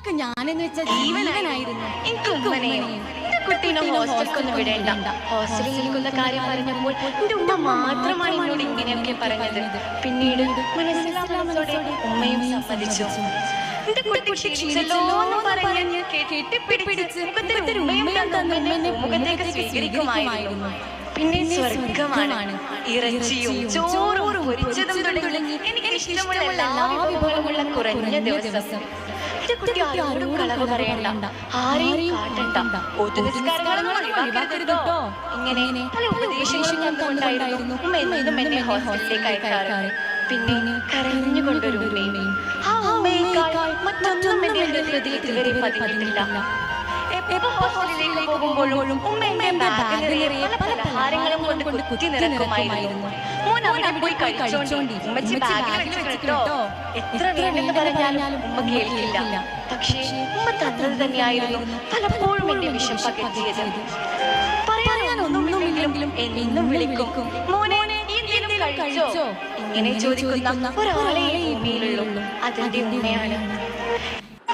ഉമ്മയ്ക്ക് ഞാനെന്ന് വെച്ച ജീവനായിരുന്നു. എനിക്ക് ഉമ്മനെയും കുട്ടീനെ ഹോസ്റ്റലിലൊന്നും വിടേണ്ട. ഹോസ്റ്റലിൽ നിൽക്കുന്ന കാര്യം പറഞ്ഞപ്പോൾ എന്റെ ഉമ്മ മാത്രമാണ് എന്നോട് ഇങ്ങനെയൊക്കെ പറഞ്ഞത്. പിന്നീട് മനസ്സിലാവാതെ ഉമ്മയും സമ്മതിച്ചു. എന്റെ കുട്ടി ക്ഷീണിച്ചല്ലോ എന്ന് പറഞ്ഞ് കെട്ടിപ്പിടിച്ച് മുഖത്തിന് ഉമ്മയും തന്ന് മുഖത്തേക്ക് സ്വീകരിക്കുമായിരുന്നു. പിന്നെ സ്വർഗമാണ്. ഇറച്ചിയും ചോറും പൊരിച്ചതും തുടങ്ങി എനിക്ക് ഇഷ്ടമുള്ള എല്ലാ വിഭവങ്ങളുമുള്ള കുറഞ്ഞ ദിവസം. എന്റെ കുട്ടി ആരോടും കളവ് പറയണ്ട, ആരെയും കാട്ടണ്ട, ഒത്തുനിസ്കാരങ്ങളൊന്നും ഒഴിവാക്കരുത് കേട്ടോ. ഇങ്ങനെ പല ഉപദേശങ്ങളും തന്നുകൊണ്ടായിരുന്നു ഉമ്മ എന്നും എന്നെ ഹോസ്റ്റലിലേക്ക് അയക്കാറ്. പിന്നെ കരഞ്ഞുകൊണ്ടൊരു ഉമ്മയും. ആ ഉമ്മയേക്കാൾ മറ്റൊന്നും എന്റെ ഹൃദയത്തിൽ ഇതുവരെ പതിഞ്ഞിട്ടില്ല. എപ്പോ ഹോസ്റ്റലിലേക്ക് പോകുമ്പോഴും ഉമ്മ എന്റെ ബാഗ് നിറയെ പല പലഹാരങ്ങളും കൊണ്ട് കുത്തി നിറക്കുമായിരുന്നു. മോൻ അവിടെ പോയി കഴിച്ചോണ്ടി, ഉമ്മച്ചി ബാഗിൽ വെച്ച് കേട്ടോ. എത്ര വേണ്ടെന്ന് പറഞ്ഞാലും ഉമ്മ കേൾക്കില്ല. പക്ഷേ ഉമ്മ തന്നത് തന്നെയായിരുന്നു പലപ്പോഴും എന്റെ വിശപ്പ് അകറ്റിയത്. പറയാനൊന്നുമില്ലെങ്കിലും എന്നും വിളിക്കും, മോനെ എന്തെങ്കിലും കഴിച്ചോ? ഇങ്ങനെ ചോദിക്കുന്ന ഒരാളെ ഭൂമിയിലുള്ളൂ, അതെന്റെ ഉമ്മയാണ്.